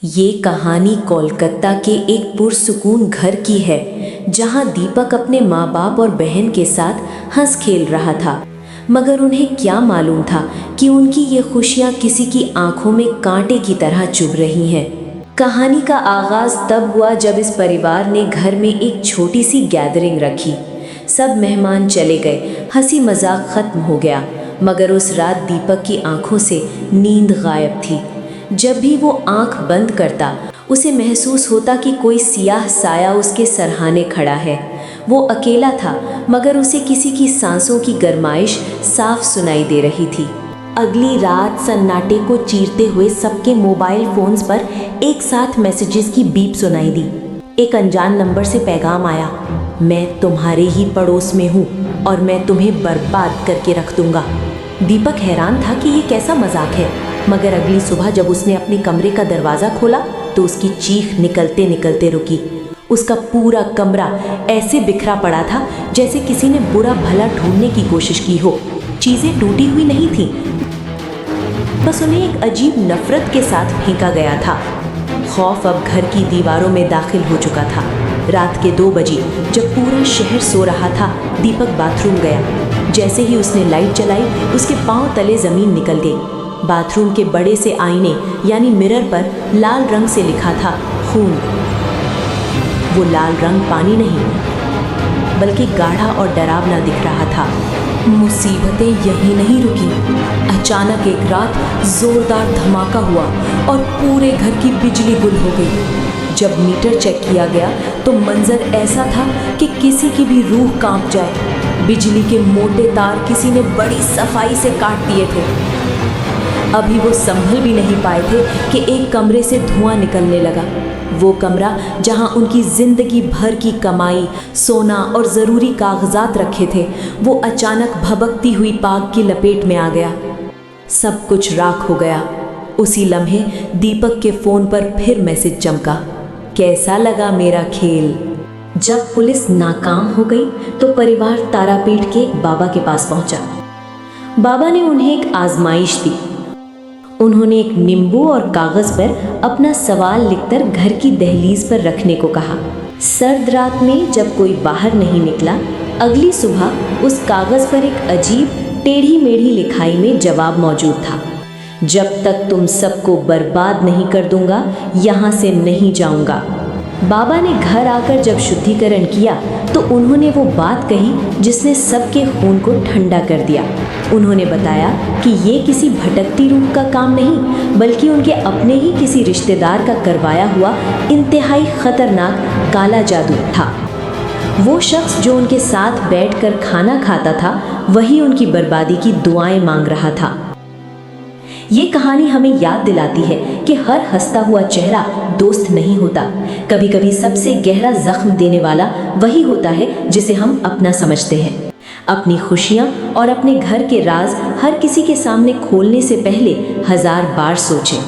ये कहानी कोलकाता के एक पुरसुकून घर की है, जहां दीपक अपने माँ बाप और बहन के साथ हंस खेल रहा था। मगर उन्हें क्या मालूम था कि उनकी ये खुशियाँ किसी की आंखों में कांटे की तरह चुभ रही हैं। कहानी का आगाज तब हुआ जब इस परिवार ने घर में एक छोटी सी गैदरिंग रखी। सब मेहमान चले गए, हंसी मजाक खत्म हो गया, मगर उस रात दीपक की आंखों से नींद गायब थी। जब भी वो आंख बंद करता, उसे महसूस होता कि कोई सियाह साया उसके सरहाने खड़ा है। वो अकेला था, मगर उसे किसी की सांसों की गरमाइश साफ सुनाई दे रही थी। अगली रात सन्नाटे को चीरते हुए सबके मोबाइल फोन्स पर एक साथ मैसेजेस की बीप सुनाई दी। एक अनजान नंबर से पैगाम आया, मैं तुम्हारे ही पड़ोस में हूँ और मैं तुम्हें बर्बाद करके रख दूंगा। दीपक हैरान था कि ये कैसा मजाक है, मगर अगली सुबह जब उसने अपने कमरे का दरवाज़ा खोला तो उसकी चीख निकलते निकलते रुकी। उसका पूरा कमरा ऐसे बिखरा पड़ा था जैसे किसी ने बुरा भला ढूंढने की कोशिश की हो। चीज़ें टूटी हुई नहीं थीं, बस उन्हें एक अजीब नफरत के साथ फेंका गया था। खौफ अब घर की दीवारों में दाखिल हो चुका था। रात के 2 बजे जब पूरा शहर सो रहा था, दीपक बाथरूम गया। जैसे ही उसने लाइट जलाई, उसके पांव तले ज़मीन निकल गई। बाथरूम के बड़े से आईने यानी मिरर पर लाल रंग से लिखा था खून। वो लाल रंग पानी नहीं, बल्कि गाढ़ा और डरावना दिख रहा था। मुसीबतें यहीं नहीं रुकी। अचानक एक रात जोरदार धमाका हुआ और पूरे घर की बिजली गुल हो गई। जब मीटर चेक किया गया तो मंजर ऐसा था कि किसी की भी रूह कांप जाए। बिजली के मोटे तार किसी ने बड़ी सफाई से काट दिए थे। अभी वो संभल भी नहीं पाए थे कि एक कमरे से धुआं निकलने लगा। वो कमरा जहां उनकी जिंदगी भर की कमाई, सोना और ज़रूरी कागजात रखे थे, वो अचानक भभकती हुई आग की लपेट में आ गया। सब कुछ राख हो गया। उसी लम्हे दीपक के फ़ोन पर फिर मैसेज चमका, कैसा लगा मेरा खेल। जब पुलिस नाकाम हो गई तो परिवार तारापीठ के एक बाबा के पास पहुंचा। बाबा ने उन्हें एक आजमाइश दी। उन्होंने एक नींबू और कागज़ पर अपना सवाल लिखकर घर की दहलीज पर रखने को कहा। सर्द रात में जब कोई बाहर नहीं निकला, अगली सुबह उस कागज़ पर एक अजीब टेढ़ी मेढ़ी लिखाई में जवाब मौजूद था, जब तक तुम सबको बर्बाद नहीं कर दूंगा, यहाँ से नहीं जाऊंगा। बाबा ने घर आकर जब शुद्धिकरण किया तो उन्होंने वो बात कही जिसने सबके खून को ठंडा कर दिया। उन्होंने बताया कि ये किसी भटकती रूह का काम नहीं, बल्कि उनके अपने ही किसी रिश्तेदार का करवाया हुआ इंतहाई खतरनाक काला जादू था। वो शख्स जो उनके साथ बैठकर खाना खाता था, वही उनकी बर्बादी की दुआएं मांग रहा था। ये कहानी हमें याद दिलाती है कि हर हंसता हुआ चेहरा दोस्त नहीं होता। कभी कभी सबसे गहरा जख्म देने वाला वही होता है जिसे हम अपना समझते हैं। अपनी खुशियाँ और अपने घर के राज हर किसी के सामने खोलने से पहले 1000 बार सोचें।